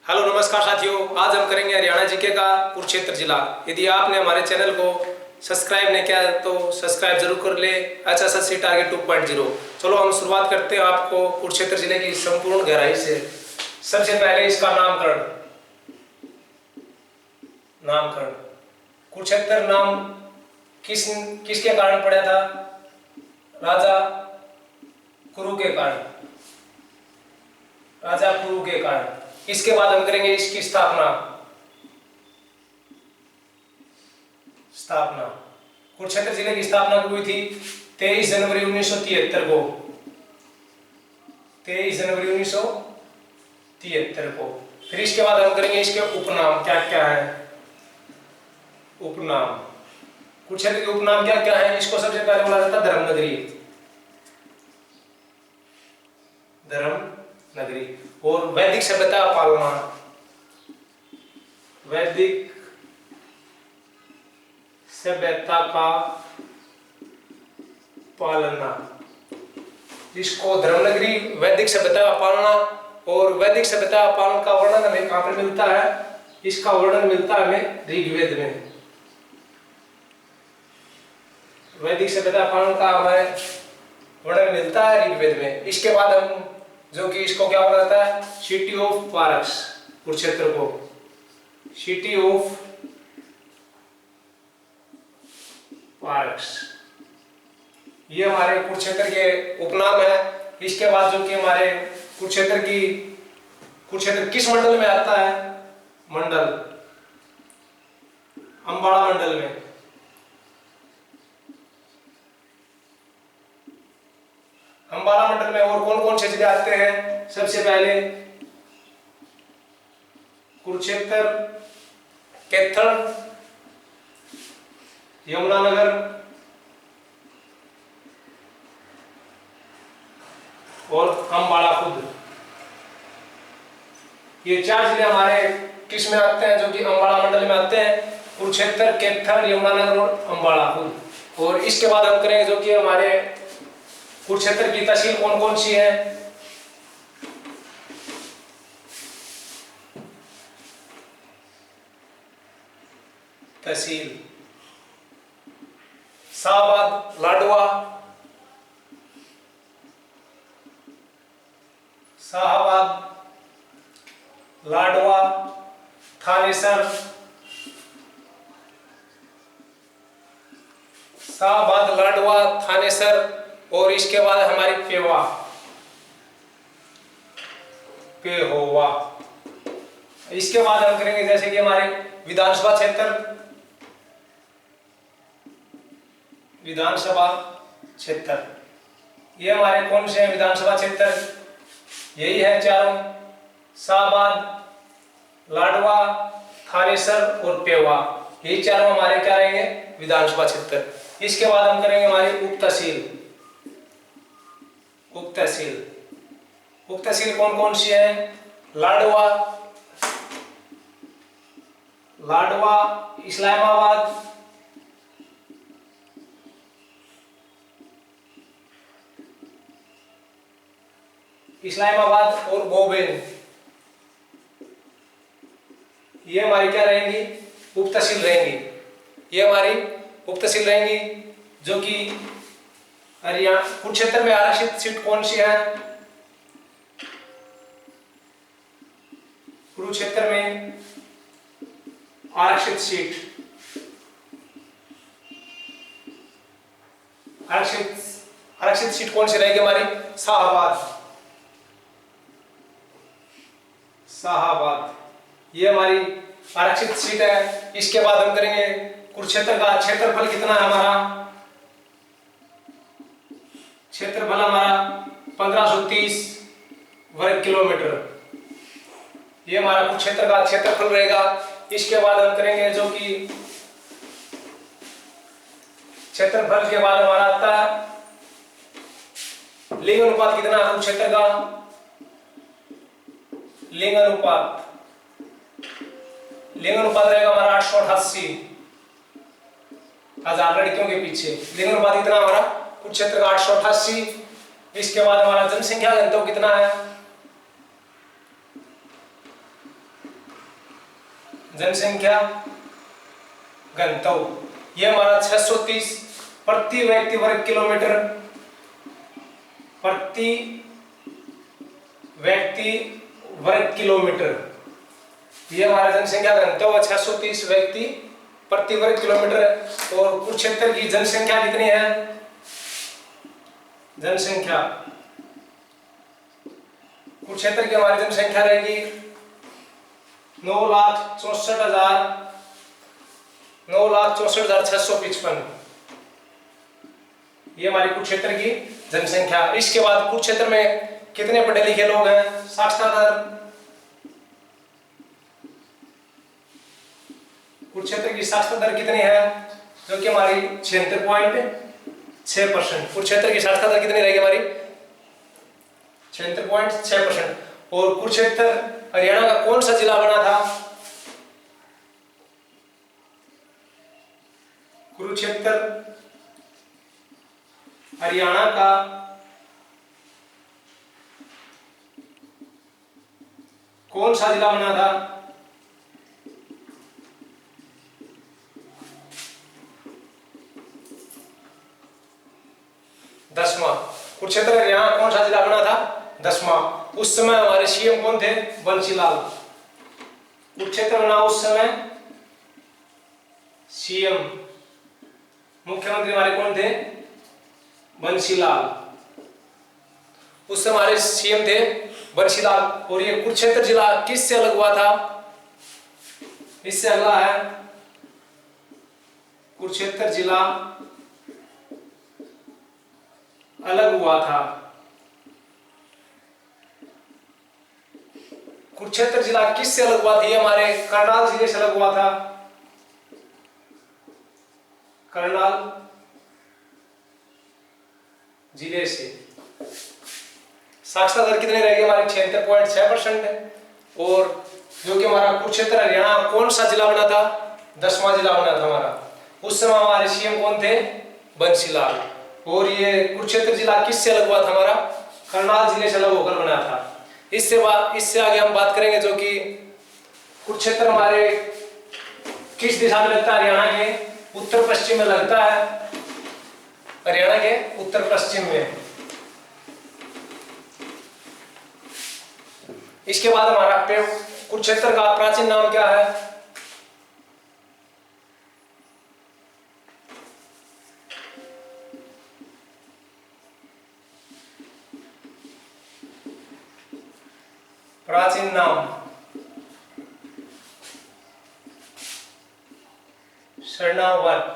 Hello नमस्कार साथियों, आज हम करेंगे हरियाणा जीके का कुरुक्षेत्र जिला। यदि आपने हमारे चैनल को सब्सक्राइब नहीं किया तो सब्सक्राइब जरूर कर ले। HSSC target 2.0। चलो हम शुरुआत करते हैं आपको कुरुक्षेत्र जिले की संपूर्ण गहराई से। सबसे पहले इसका नामकरण। कुरुक्षेत्र नाम किसके कारण पड़ा था? राजा कुरु के कारण। राजा कुरु के कारण। इसके बाद हम करेंगे इसकी स्थापना। कुरुक्षेत्र जिले की स्थापना हुई थी 23 जनवरी 1973 को। 23 जनवरी 1973 को। फिर इसके बाद हम करेंगे इसके उपनाम क्या क्या है। उपनाम कुरुक्षेत्र के उपनाम क्या क्या है? इसको सबसे पहले बोला जाता है धर्मनगरी। और वैदिक सभ्यता पालना। वैदिक सभ्यता का पालना, इसको धर्मनगरी, वैदिक सभ्यता का पालना। और वैदिक सभ्यता पालन का वर्णन हमें कहां पर मिलता है? इसका वर्णन मिलता है हमें ऋग्वेद में। वैदिक सभ्यता पालन का हमें वर्णन मिलता है ऋग्वेद में। इसके बाद हम जो कि इसको क्या बोला जाता है? City of parks. कुरुक्षेत्र को सिटी ऑफ पार्क्स, ये हमारे कुरुक्षेत्र के उपनाम है। इसके बाद जो कि हमारे कुरुक्षेत्र किस मंडल में आता है? अंबाड़ा मंडल में। अंबाला मंडल में और कौन कौन से जिले आते हैं? सबसे पहले कुरुक्षेत्र, कैथल, यमुनानगर और अंबाला खुद। ये 4 जिले हमारे किस में आते हैं? जो कि अंबाला मंडल में आते हैं। कुरुक्षेत्र, कैथल, यमुनानगर और अंबाला खुद। और इसके बाद हम करेंगे जो कि हमारे कुरुक्षेत्र की तहसील कौन कौन सी है? तहसील शाहबाद, लाडवा, थानेसर, शाहबाद, लाडवा, थानेसर। और इसके बाद हमारी पेहोवा। इसके बाद हम करेंगे जैसे कि हमारे विधानसभा क्षेत्र। ये हमारे कौन से विधानसभा क्षेत्र? यही है चारों: शाहबाद, लाडवा, थानेसर और पेवा। ये चारों हमारे क्या रहेंगे? विधानसभा क्षेत्र। इसके बाद हम करेंगे हमारी उप तहसील कौन कौन सी है? लाडवा, इस्लामाबाद और बोबेन। ये हमारी क्या रहेंगी? उप तहसील रहेंगी। ये हमारी उप तहसील रहेंगी जो कि हरियाणा। कुरुक्षेत्र में आरक्षित सीट कौन सी है? कुरुक्षेत्र में आरक्षित सीट कौन सी रहेगी हमारी? शाहबाद। ये हमारी आरक्षित सीट है। इसके बाद हम करेंगे कुरुक्षेत्र का क्षेत्रफल कितना है हमारा? क्षेत्रफल हमारा 1530 वर्ग किलोमीटर। ये हमारा कुरुक्षेत्र का क्षेत्रफल रहेगा। इसके बाद हम करेंगे जो कि क्षेत्रफल के बाद हमारा आता है लिंग अनुपात कितना है कुरुक्षेत्र का? लिंग अनुपात रहेगा हमारा 888 हजार लड़कियों के पीछे। लिंग अनुपात कितना हमारा कुरुक्षेत्र का? 888। इसके बाद हमारा जनसंख्या घनत्व कितना है? जनसंख्या घनत्व ये हमारा 630 प्रति व्यक्ति वर्ग किलोमीटर, प्रति व्यक्ति वर्ग किलोमीटर। ये हमारा जनसंख्या घनत्व 630 व्यक्ति प्रति वर्ग किलोमीटर। और कुरुक्षेत्र की जनसंख्या कितनी है? जनसंख्या कुरुक्षेत्र की हमारी जनसंख्या रहेगी 9,64,655। ये हमारी कुरुक्षेत्र की जनसंख्या। इसके बाद कुरुक्षेत्र में कितने पढ़े लिखे लोग हैं? साक्षरता दर कुरुक्षेत्र की साक्षरता दर कितनी है? जो कि हमारी 76.6%। कुरुक्षेत्र की साक्षरता दर कितनी रहेगी हमारी? 76.6%। और कुरुक्षेत्र हरियाणा का कौन सा जिला बना था? कुरुक्षेत्र हरियाणा का कौन सा जिला बना था? दसवां। कुरुक्षेत्र हरियाणा कौन सा जिला बना था? 10वां। उस समय हमारे सीएम कौन थे? बंसीलाल। कुरुक्षेत्र बना उस समय सीएम, मुख्यमंत्री हमारे कौन थे? बंसीलाल। उस समय हमारे सीएम थे बंसीलाल। और ये कुरुक्षेत्र जिला किससे अलग हुआ था? इससे अगला है कुरुक्षेत्र जिला अलग हुआ था। कुरुक्षेत्र जिला किससे अलग हुआ था? ये हमारे करनाल जिले से अलग हुआ था। करनाल जिले से। साक्षरता दर कितनी रहेगी हमारी? 76.6%। और जो कि हमारा कुरुक्षेत्र हरियाणा कौन सा जिला बना था? 10वां जिला बना था हमारा। उस समय हमारे सीएम कौन थे? बंसीलाल। और ये कुरुक्षेत्र जिला किससे अलग हुआ था हमारा? करनाल जिले से अलग होकर बना था। इससे आगे हम बात करेंगे जो कि कुरुक्षेत्र हमारे किस दिशा में लगता है? हरियाणा के उत्तर पश्चिम में लगता है। हरियाणा के उत्तर पश्चिम में। इसके बाद हमारा कुरुक्षेत्र का प्राचीन नाम क्या है? प्राचीन नाम शरणावर्त।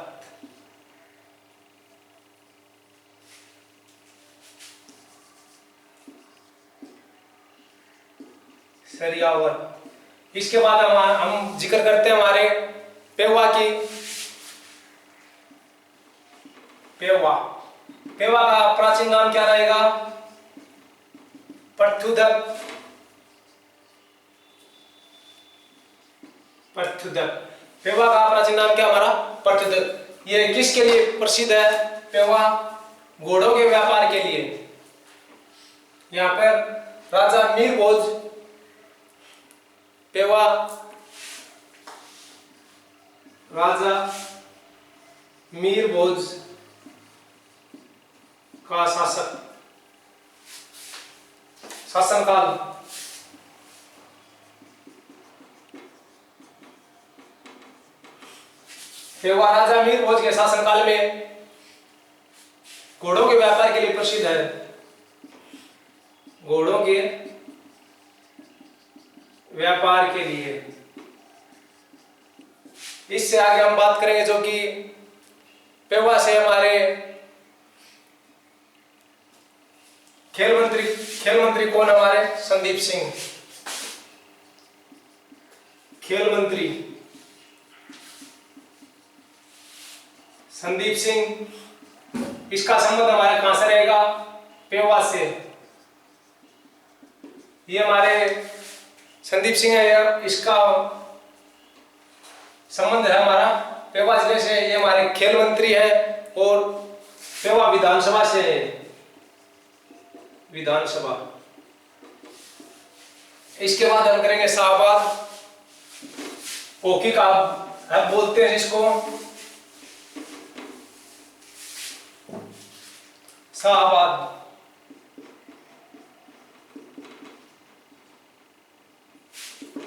सरियावर्त। इसके बाद हम जिक्र करते हैं हमारे पेवा की। पेवा का प्राचीन नाम क्या रहेगा? पर्थुदक। पेवा का प्राचीन नाम क्या हमारा? पर्थुदक। ये किसके लिए प्रसिद्ध है? पेवा घोड़ों के व्यापार के लिए। यहाँ पर राजा मीर भोज पेवा राजा मीर भोज का शासनकाल। पेवा राजा मीर भोज के शासनकाल में घोड़ों के व्यापार के लिए प्रसिद्ध है। घोड़ों के व्यापार के लिए। इससे आगे हम बात करेंगे जो कि पेवा से हमारे खेल मंत्री कौन? हमारे संदीप सिंह। खेल मंत्री संदीप सिंह। इसका संबंध हमारे कहां से रहेगा? पेवा से। ये हमारे संदीप सिंह है, इसका संबंध है हमारा पेवा जिले से। ये हमारे खेल मंत्री है और पेवा विधानसभा से है। विधानसभा। इसके बाद हम करेंगे शाहबाद। ओकी का हब बोलते हैं जिसको। शाहबाद,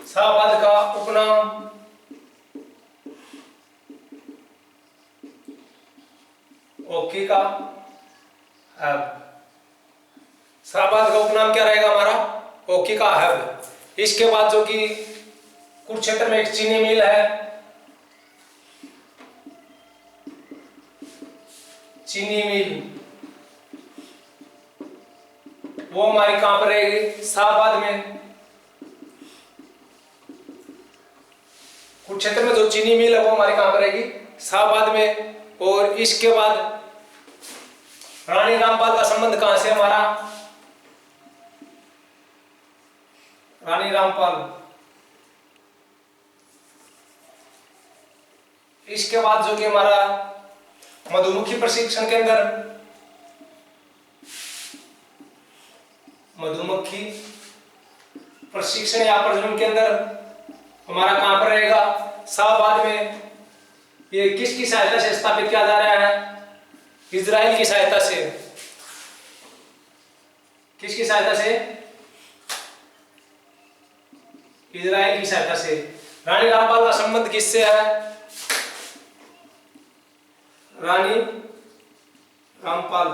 शाहबाद का उपनाम ओकी का हब। शाहबाद का उपनाम क्या रहेगा हमारा? ओकी का हब। इसके बाद जो कि कुरुक्षेत्र में एक चीनी मिल है, चीनी मिल, वो हमारी कहां पर रहेगी? शाहबाद में। कुरुक्षेत्र में जो चीनी मिल है वो हमारी कहां पर रहेगी? शाहबाद में। और इसके बाद रानी रामपाल का संबंध कहां से हमारा? रानी रामपाल। इसके बाद जो कि हमारा मधुमक्खी प्रशिक्षण केंद्र, मधुमक्खी प्रशिक्षण या प्रजनन केंद्र हमारा कहां पर रहेगा? शाहबाद में। ये किसकी सहायता से स्थापित किया जा रहा है? इजराइल की सहायता से। किसकी सहायता से? इजराइल की सहायता से। रानी रामपाल का संबंध किससे है? रानी रामपाल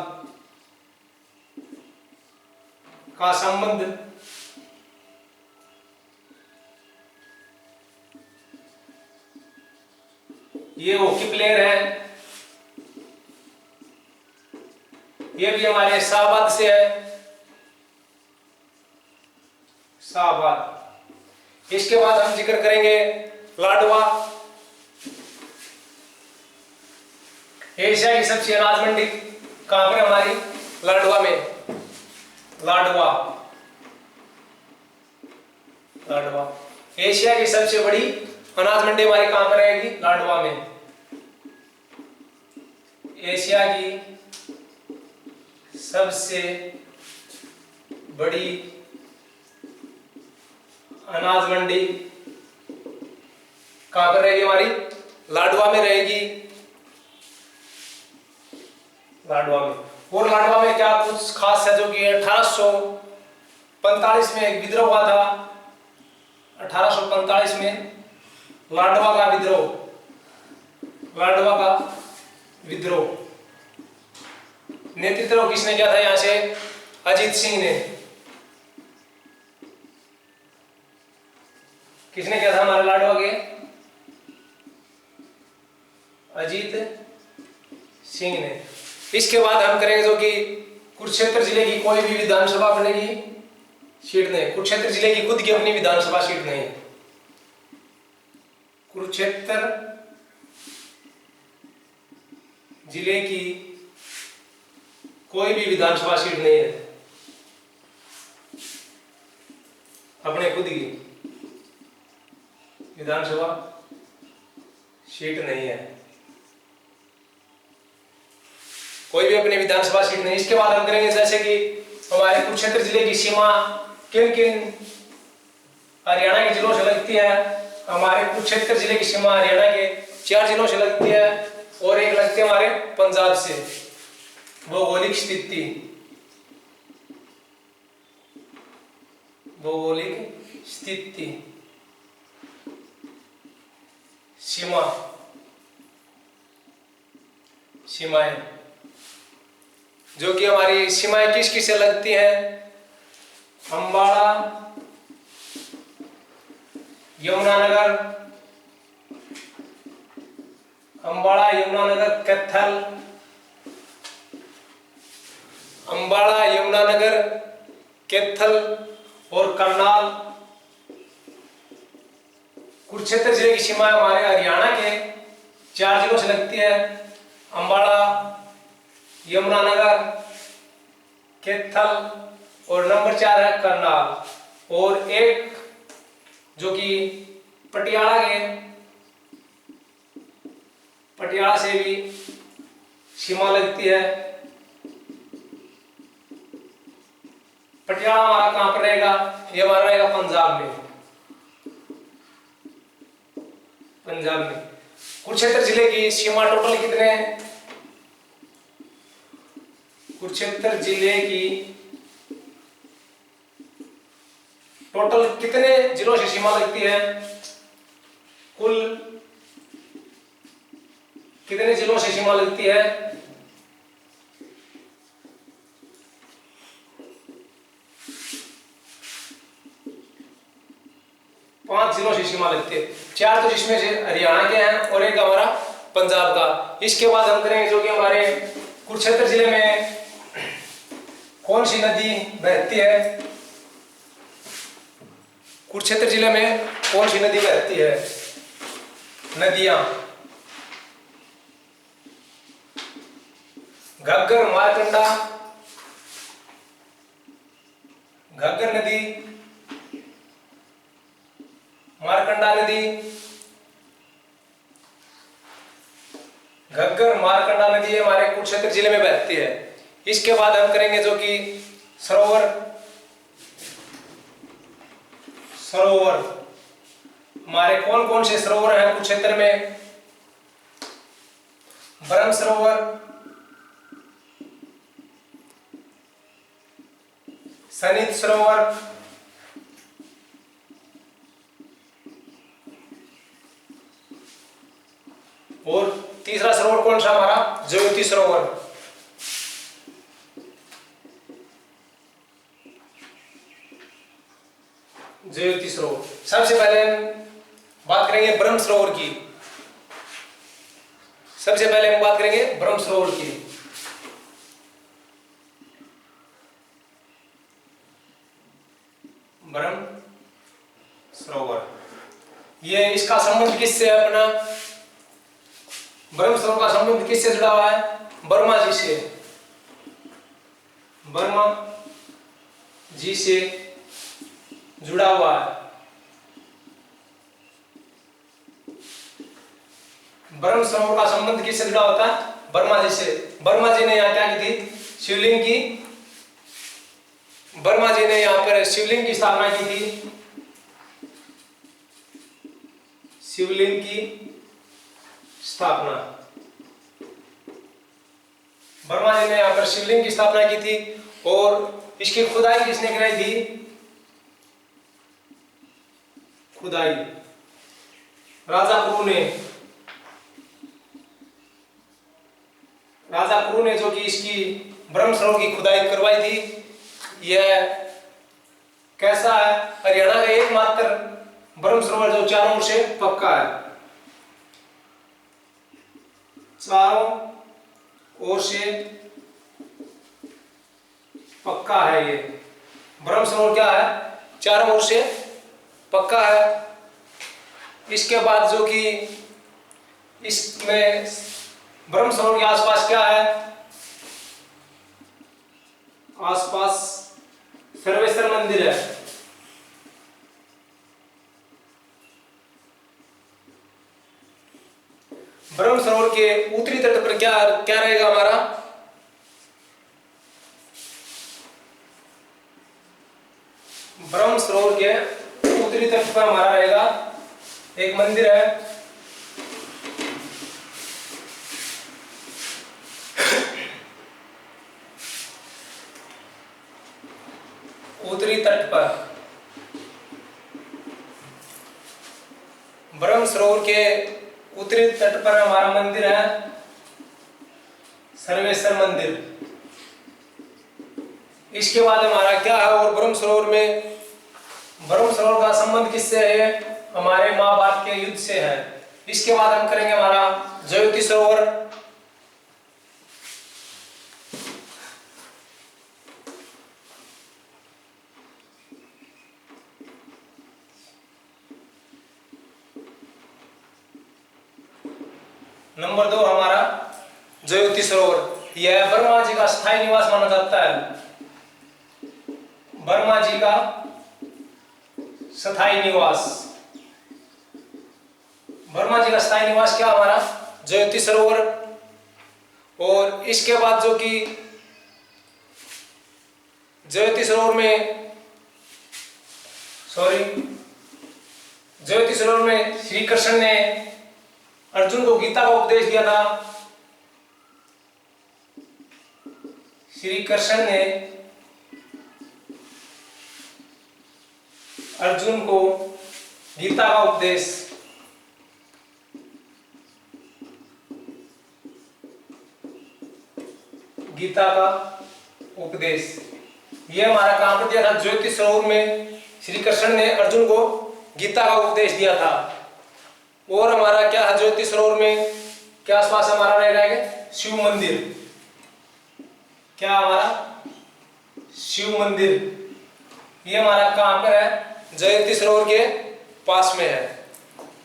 का संबंध ये हॉकी प्लेयर है, ये भी हमारे शाहबाद से है, शाहबाद। इसके बाद हम जिक्र करेंगे लाडवा। एशिया की सबसे अनाज मंडी कहां पर हमारी? लाडवा में। लाडवा, लाडवा एशिया की सबसे बड़ी अनाज मंडी हमारी कहां पर रहेगी? लाडवा में। एशिया की सबसे बड़ी अनाज मंडी कहां पर रहेगी हमारी? लाडवा में रहेगी। लाडवा में। और लाडवा में क्या कुछ खास है जो कि 1845 में एक विद्रोह हुआ था। 1845 में लाडवा का विद्रोह, लाडवा का विद्रोह नेतृत्व किसने किया था? यहां से अजीत सिंह ने। किसने किया था हमारे लाडवा के? अजीत सिंह ने। इसके बाद हम करेंगे जो कि कुरुक्षेत्र जिले की कोई भी विधानसभा बनेगी सीट नहीं। कुरुक्षेत्र जिले की खुद की अपनी विधानसभा सीट नहीं। कुरुक्षेत्र जिले की कोई भी विधानसभा सीट नहीं है, अपने खुद की विधानसभा सीट नहीं है, कोई भी अपनी विधानसभा सीट नहीं। इसके बाद हम करेंगे जैसे कि हमारे कुरुक्षेत्र जिले की सीमा किन किन हरियाणा के जिलों से लगती है। हमारे कुरुक्षेत्र जिले की सीमा हरियाणा के 4 जिलों से लगती है और एक लगती है हमारे पंजाब से। भौगोलिक स्थिति, भौगोलिक स्थिति, सीमा, सीमाएं, जो कि हमारी सीमाएं किस किस से लगती हैं? अंबाला, यमुनानगर, अंबाला, यमुनानगर, कैथल, अंबाला, यमुनानगर, कैथल और करनाल। कुरुक्षेत्र जिले की सीमा हमारे हरियाणा के 4 जिलों से लगती है। अंबाला, यमुनानगर, कैथल और नंबर 4 है करनाल। और एक जो कि पटियाला के, पटियाला से भी सीमा लगती है। पटियाला हमारा कहां पर रहेगा? ये हमारा रहेगा पंजाब में। पंजाब में। कुरुक्षेत्र जिले की सीमा टोटल कितने हैं? कुरुक्षेत्र जिले की टोटल कितने जिलों से सीमा लगती है? कुल कितने जिलों से सीमा लगती है? 5 जिलों से सीमा लगती है। 4 तो जिसमें से हरियाणा के हैं और एक हमारा पंजाब का। इसके बाद हम करेंगे जो कि हमारे कुरुक्षेत्र जिले में कौन सी नदी बहती है? कुरुक्षेत्र जिले में कौन सी नदी बहती है? नदियां घग्गर, मारकंडा, घग्गर नदी, मारकंडा नदी, घग्गर मारकंडा नदी हमारे कुरुक्षेत्र जिले में बहती है। इसके बाद हम करेंगे जो कि सरोवर। सरोवर हमारे कौन कौन से सरोवर हैं कुरुक्षेत्र में? ब्रह्म सरोवर, सनित सरोवर, और तीसरा सरोवर कौन सा हमारा? जयोति सरोवर। जयोति सरोवर। सबसे पहले हम बात करेंगे ब्रह्म सरोवर की। सबसे पहले हम बात करेंगे ब्रह्म सरोवर की। ब्रह्म सरोवर, ये इसका संबंध किससे है? अपना ब्रह्म सरोवर का संबंध किससे जुड़ा हुआ है? वर्मा जी से। वर्मा जी से जुड़ा हुआ है। ब्रह्म सरोवर का संबंध किससे जुड़ा होता है? वर्मा जी से। वर्मा जी ने यहाँ क्या की थी? शिवलिंग की। वर्मा जी ने यहाँ पर शिवलिंग की स्थापना की थी। शिवलिंग की स्थापना, वर्मा जी ने यहाँ पर शिवलिंग की स्थापना की थी। और इसकी खुदाई किसने कराई थी? खुदाई राजा कुरु ने। राजा कुरु ने जो कि इसकी ब्रह्म सरोवर की खुदाई करवाई थी। यह कैसा है? हरियाणा का एकमात्र ब्रह्म सरोवर जो चारों ओर से पक्का है। चारों ओर से पक्का है। ये ब्रह्म सरोवर क्या है? चारों ओर से पक्का है। इसके बाद जो कि इसमें ब्रह्म सरोवर के आसपास क्या है? आसपास सर्वेश्वर मंदिर है। ब्रह्म सरोवर के उत्तरी तट पर क्या क्या रहेगा हमारा? ब्रह्म सरोवर के उत्तरी तट पर हमारा रहेगा एक मंदिर है। उत्तरी तट पर ब्रह्म सरोवर के उत्तरी तट पर हमारा मंदिर है सर्वेश्वर मंदिर। इसके बाद हमारा क्या है? और ब्रह्म सरोवर में, ब्रह्म सरोवर का संबंध किससे है? हमारे महाभारत के युद्ध से है। इसके बाद हम करेंगे हमारा जयोति सरोवर। नंबर 2 हमारा जयोति सरोवर। यह ब्रह्मा जी का स्थायी निवास माना जाता है। ब्रह्मा जी का स्थायी निवास। ब्रह्मा जी का स्थायी निवास क्या हमारा? जयोति सरोवर। और इसके बाद जो कि जयोति सरोवर में, जयोति सरोवर में श्री कृष्ण ने अर्जुन को गीता का उपदेश दिया था। श्री कृष्ण ने अर्जुन को गीता का उपदेश ये हमारा कहां पर दिया था? ज्योतिष सरोवर में श्री कृष्ण ने अर्जुन को गीता का उपदेश दिया था। और हमारा क्या है ज्योतिष सरोवर में क्या आसपास हमारा रह जाएगा? शिव मंदिर। क्या हमारा? शिव मंदिर। ये हमारा कहां पर है? ज्योतिष सरोवर के पास में है।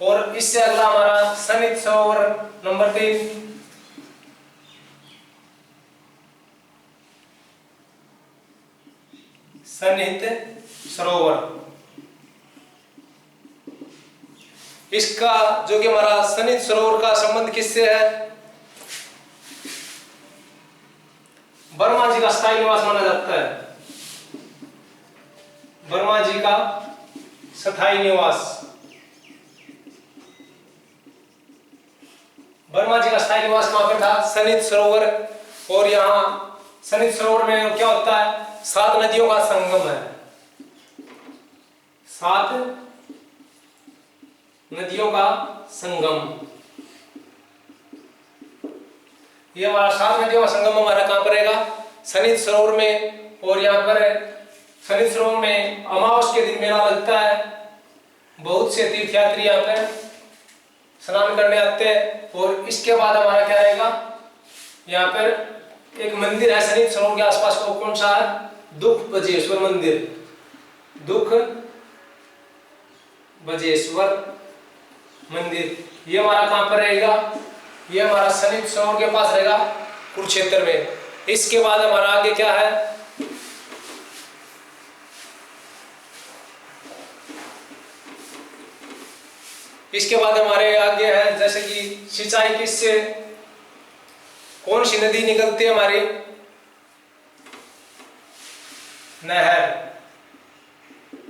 और इससे अगला हमारा सनित सरोवर नंबर 3। सनित सरोवर, इसका जो कि हमारा सनित सरोवर का संबंध किससे है? ब्रह्मा जी का स्थायी निवास माना जाता है। ब्रह्मा जी का स्थायी निवास। ब्रह्मा जी का स्थायी निवास कहां पे था? सनित सरोवर। और यहाँ सनित सरोवर में क्या होता है? 7 नदियों का संगम है। 7 नदियों का संगम। ये हमारा 7 नदियों का संगम हमारा कहां पर रहेगा? सनित सरोवर में। और यहाँ पर सनित सरोवर में अमावस के दिन मेला लगता है। बहुत से तीर्थयात्री यहाँ पर स्नान करने आते हैं। और इसके बाद हमारा क्या रहेगा? यहाँ पर एक मंदिर है सनित सरोवर के आसपास। को कौन सा है? दुख बजेश्वर मंदिर। दुख बजेश्वर मंदिर। ये हमारा कहां पर रहेगा? ये हमारा सनित सरोवर के पास रहेगा, कुरुक्षेत्र में। इसके बाद हमारा आगे क्या है? इसके बाद हमारे आगे है जैसे कि सिंचाई किससे? कौन सी नदी निकलती है हमारी? नहर।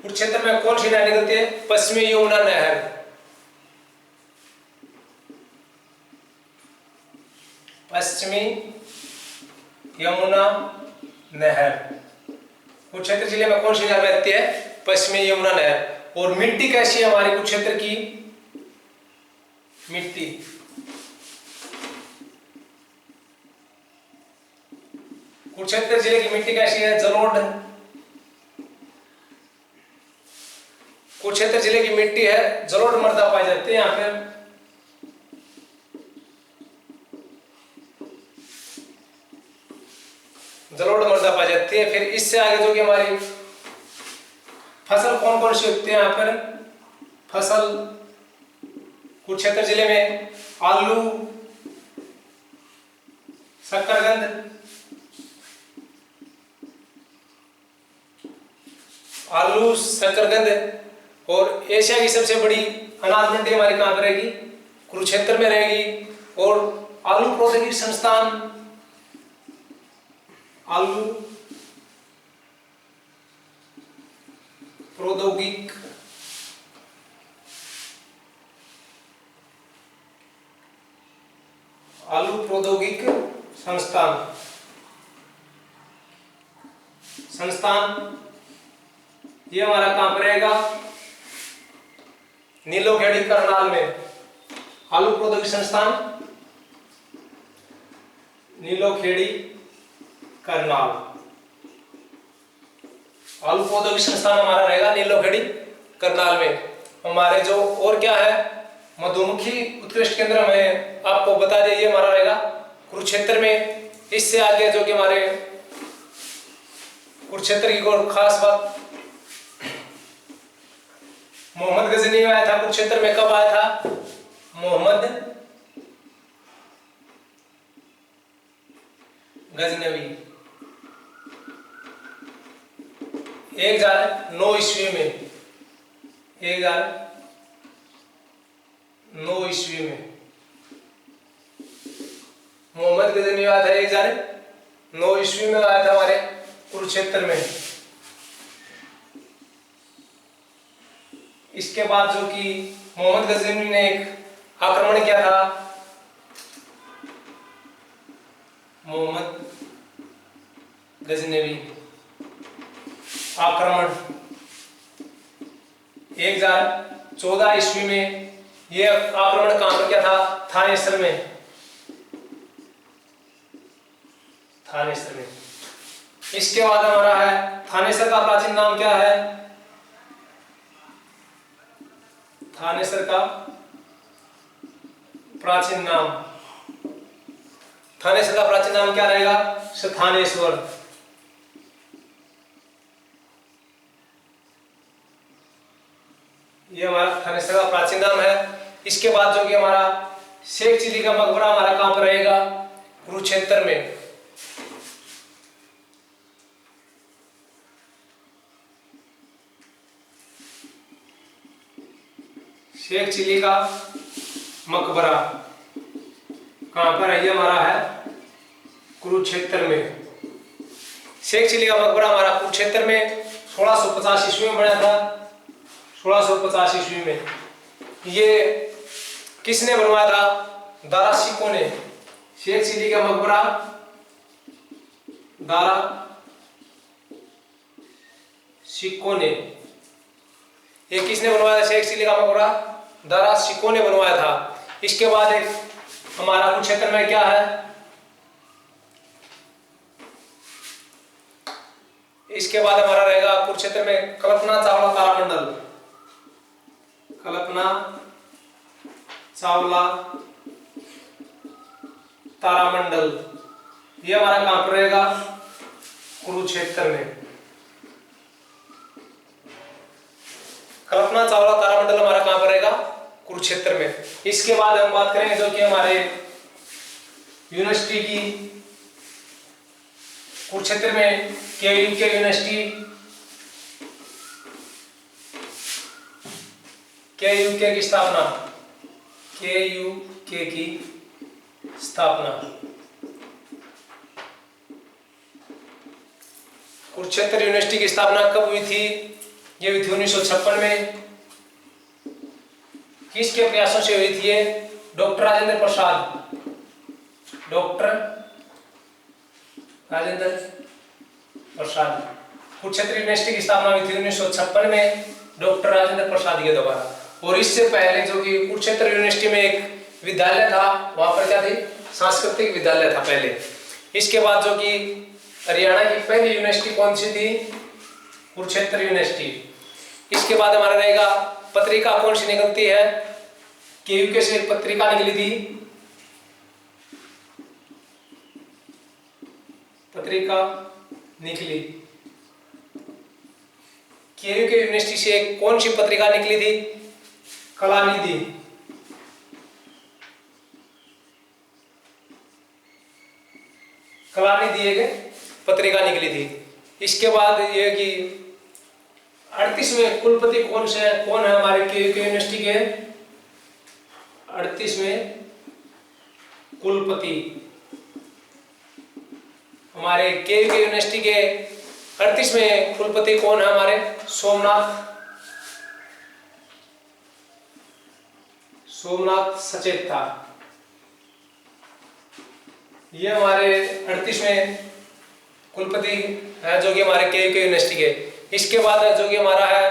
कुरुक्षेत्र में कौन सी नहर निकलती है? पश्चिमी यमुना नहर। पश्चिमी यमुना नहर। कुरुक्षेत्र जिले में कौन सी नहर बहती है? पश्चिमी यमुना नहर। और मिट्टी कैसी है हमारे कुरुक्षेत्र की? मिट्टी कुरुक्षेत्र जिले की मिट्टी कैसी है? जलोढ़। कुरुक्षेत्र जिले की मिट्टी है जलोढ़ मृदा पाई जाती है यहाँ पर। जलोढ़ मृदा पाई जाती है। फिर इससे आगे जो कि हमारी फसल कौन कौन सी होती है यहाँ पर? फसल कुरुक्षेत्र जिले में आलू, शकरकंद, आलू, शकरकंद। और एशिया की सबसे बड़ी अनाज मंडी हमारी कहां पर रहेगी? कुरुक्षेत्र में रहेगी। और आलू प्रौद्योगिकी संस्थान, आलू प्रौद्योगिक संस्थान ये हमारा कहां पर रहेगा? नीलोखेड़ी करनाल में। आलू प्रौद्योगिकी संस्थान नीलोखेड़ी करनाल। आलू प्रौद्योगिकी संस्थान हमारा रहेगा नीलोखेड़ी करनाल में। हमारे जो और क्या है? मधुमक्खी उत्कृष्ट केंद्र हमें आपको बता दें, ये हमारा रहेगा कुरुक्षेत्र में। इससे आगे जो कि हमारे कुरुक्षेत्र की और खास बात, मोहम्मद गजनी आया था कुरुक्षेत्र में। कब आया था? मोहम्मद गजनवी 1009 ईस्वी में। 1009 ईस्वी में मोहम्मद गजनी आया था। 1009 ईस्वी में आया था हमारे कुरुक्षेत्र में। इसके बाद जो कि मोहम्मद गजनी ने एक आक्रमण किया था मोहम्मद गजनवी। आक्रमण 1014 ईस्वी में यह आक्रमण कहां पर किया था? थानेसर में। थानेसर में। इसके बाद हमारा है थानेसर का प्राचीन नाम क्या है? थानेसर का प्राचीन नाम, थानेसर का प्राचीन नाम क्या रहेगा? थानेश्वर। ये हमारा थानेसर का प्राचीन नाम है। इसके बाद जो कि हमारा शेख चिली का मकबरा हमारा कहां पर रहेगा? कुरुक्षेत्र में। शेख चिली का मकबरा कहां पर है? ये हमारा है कुरुक्षेत्र में। शेख चिली का मकबरा हमारा कुरुक्षेत्र में 1650 ईस्वी में बना था। 1650 ईस्वी में ये किसने बनवाया था? दारा सिकों ने। शेख चिली का मकबरा दारा सिकों ने। ये किसने बनवाया था? शेख चिली का मकबरा दारा सिकों ने बनवाया था। इसके बाद एक हमारा कुरुक्षेत्र में क्या है? इसके बाद हमारा रहेगा कुरुक्षेत्र में कल्पना चावला तारामंडल। कल्पना चावला तारामंडल, ये हमारा कहां पर रहेगा? कुरुक्षेत्र में। कल्पना चावला तारामंडल हमारा कहां पर रहेगा? कुरुक्षेत्र में। इसके बाद हम बात करेंगे जो कि हमारे यूनिवर्सिटी की, कुरुक्षेत्र में KUK यूनिवर्सिटी, KUK की स्थापना, KUK की स्थापना। कुरुक्षेत्र यूनिवर्सिटी की स्थापना कब हुई थी? ये हुई थी 1956 में। किसके प्रयासों से हुई थी? Doctor Rajendra Prasad. Doctor Rajendra Prasad. Kurukshetra university की स्थापना हुई थी 1956 में डॉक्टर राजेंद्र प्रसाद के द्वारा। और इससे पहले जो कि कुरुक्षेत्र यूनिवर्सिटी में एक विद्यालय था, वहां पर क्या थी? सांस्कृतिक विद्यालय था पहले। इसके बाद जो कि हरियाणा की पहली यूनिवर्सिटी कौन सी थी? कुरुक्षेत्र यूनिवर्सिटी। इसके बाद हमारा रहेगा पत्रिका कौन सी निकलती है? KUK से एक पत्रिका निकली थी, पत्रिका निकली। KUK यूनिवर्सिटी से एक कौन सी पत्रिका निकली थी? कलानिधि। कलानिधि एक पत्रिका निकली थी। इसके बाद ये कि 38वें कुलपति कौन है हमारे KUK यूनिवर्सिटी के? 38वें कुलपति हमारे KUK यूनिवर्सिटी के 38वें कुलपति कौन है हमारे? सोमनाथ सचेता। ये हमारे 38वें कुलपति है जो कि हमारे KUK यूनिवर्सिटी के। इसके बाद जो कि हमारा है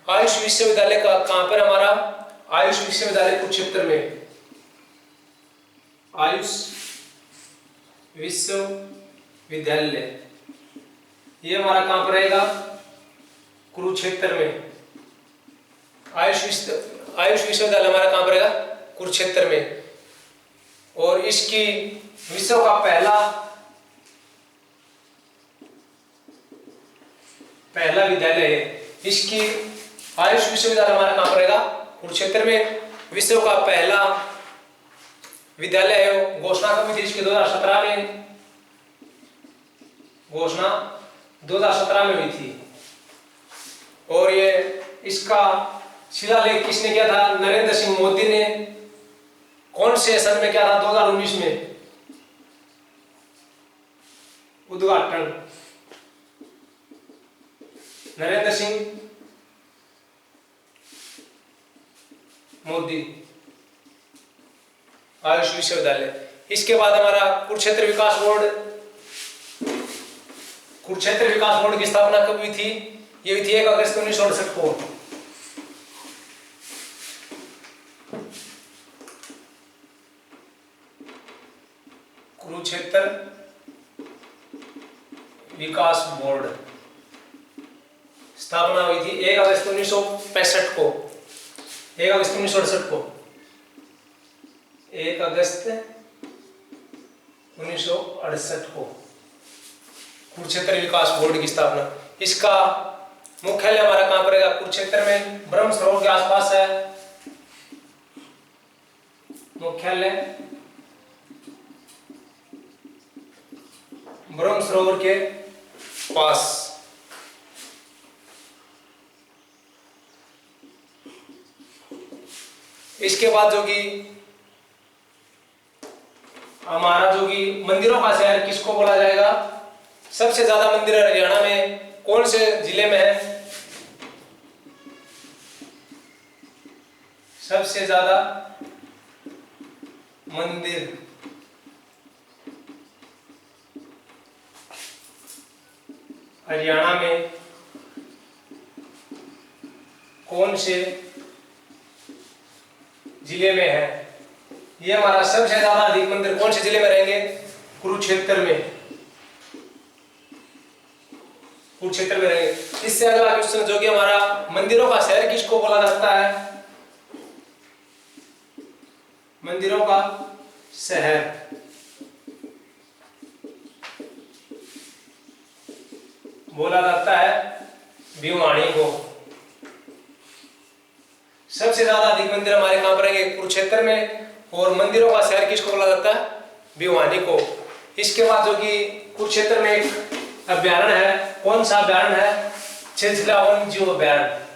आयुष विश्वविद्यालय का, कहां पर हमारा? आयुष विश्वविद्यालय कुरुक्षेत्र में। आयुष विश्वविद्यालय ये हमारा कहां पर रहेगा? कुरुक्षेत्र में। आयुष विश्वविद्यालय हमारा कहां पर रहेगा? कुरुक्षेत्र में। और इसकी विश्व का पहला विद्यालय है। इसकी आयुष विश्वविद्यालय हमारा कहां पर रहेगा? कुरुक्षेत्र में। विश्व का पहला विद्यालय है। घोषणा कब हुई थी इसकी? 2017 में। घोषणा 2017 में हुई थी। और ये इसका शिलालेख किसने किया था? नरेंद्र सिंह मोदी ने। कौन से सन में किया था? 2019 में। उद्घाटन नरेंद्र सिंह मोदी। आयुष विश्वविद्यालय। इसके बाद हमारा कुरुक्षेत्र विकास बोर्ड। कुरुक्षेत्र विकास बोर्ड की स्थापना कब हुई थी? ये हुई थी 1 अगस्त 1968 को। कुरुक्षेत्र विकास बोर्ड स्थापना हुई थी 1 अगस्त 1965 को। 1 अगस्त 1968 को। 1 अगस्त 1968 को कुरुक्षेत्र विकास बोर्ड की स्थापना। इसका मुख्यालय हमारा कहां पर रहेगा? कुरुक्षेत्र में, ब्रह्म सरोवर के आसपास है मुख्यालय। ब्रह्म सरोवर के पास। इसके बाद जो कि हमारा जो कि मंदिरों का शहर किसको बोला जाएगा? सबसे ज्यादा मंदिर हरियाणा में कौन से जिले में है? सबसे ज्यादा मंदिर हरियाणा में कौन से जिले में है? ये हमारा सबसे ज्यादा अधिक मंदिर कौन से जिले में रहेंगे? कुरुक्षेत्र में। कुरुक्षेत्र में रहेंगे। इससे अगला क्वेश्चन जो कि हमारा मंदिरों का शहर किसको बोला जाता है? मंदिरों का शहर बोला जाता है भिवानी को। सबसे ज्यादा अधिक मंदिर हमारे कहां पर रहेंगे? कुरुक्षेत्र में। और मंदिरों का शहर किसको बोला जाता है? भिवानी को। इसके बाद जो कि कुरुक्षेत्र में एक अभ्यारण्य है। कौन सा अभ्यारण्य है? छिछला वन जीव अभ्यारण्य।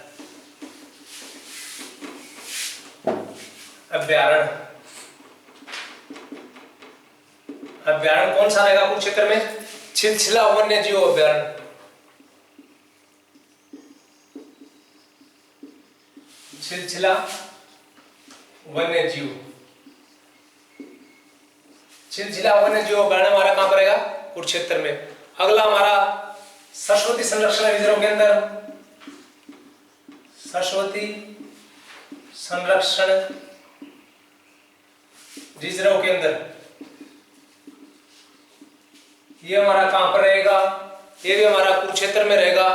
अभ्यारण्य अभ्यारण्य कौन सा रहेगा कुरुक्षेत्र में? छिछला वन्य जीव अभ्यारण्य। छिछला वन्य जीव। छिछला वन्य जीव अभ्यारण्य हमारा कहां पर रहेगा? कुरुक्षेत्र में। अगला हमारा सरस्वती संरक्षण रिजर्व के अंदर, सरस्वती संरक्षण रिजर्व के अंदर ये हमारा कहां पर रहेगा? ये भी हमारा कुरुक्षेत्र में रहेगा।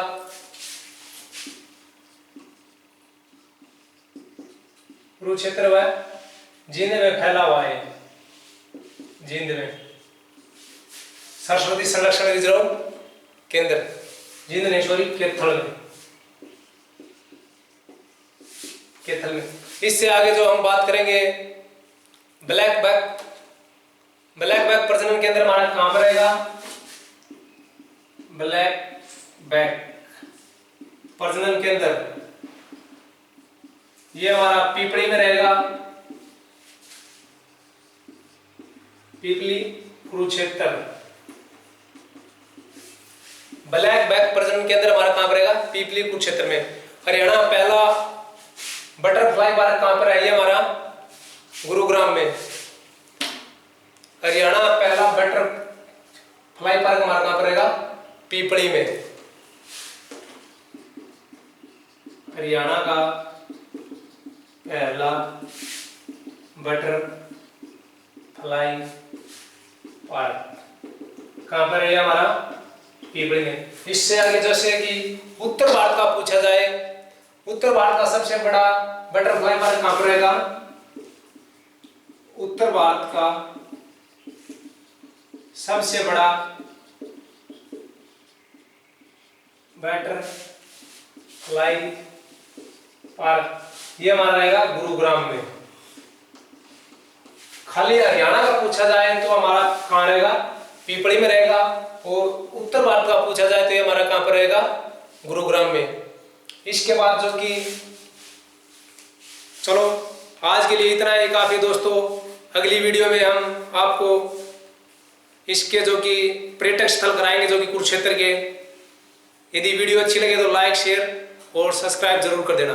कुरुक्षेत्र व जींद में फैला हुआ है। जींद में सरस्वती संरक्षण रिजर्व केंद्र, जींद नहीं सॉरी, कैथल में। कैथल में। इससे आगे जो हम बात करेंगे ब्लैक बैक। ब्लैक बैक प्रजनन केंद्र हमारा कहां पर रहेगा? ब्लैक बैक प्रजनन केंद्र ये हमारा पीपली में रहेगा। पीपली कुरुक्षेत्र। ब्लैक बैक प्रजनन केंद्र हमारा कहां पर रहेगा? पीपली कुरुक्षेत्र में। हरियाणा पहला बटरफ्लाई पार्क कहां पर है? ये हमारा गुरुग्राम में। हरियाणा पहला बटरफ्लाई पार्क हमारा कहां पर रहेगा? पीपली में। हरियाणा का पहला बटरफ्लाई पार्क कहां पर है? हमारा पीपली में। इससे आगे जैसे कि उत्तर भारत का पूछा जाए, उत्तर भारत का सबसे बड़ा बटरफ्लाई पार्क कहां पर रहेगा? उत्तर भारत का सबसे बड़ा बटरफ्लाई पार्क ये हमारा रहेगा गुरुग्राम में। खाली हरियाणा का पूछा जाए तो हमारा कहां रहेगा? पीपली में रहेगा। और उत्तर भारत का पूछा जाए तो ये हमारा कहां पर रहेगा? गुरुग्राम में। इसके बाद जो कि चलो आज के लिए इतना ही काफी दोस्तों। अगली वीडियो में हम आपको इसके जो कि पर्यटक स्थल कराएंगे जो कि कुरुक्षेत्र के। यदि वीडियो अच्छी लगे तो लाइक, शेयर और सब्सक्राइब जरूर कर देना।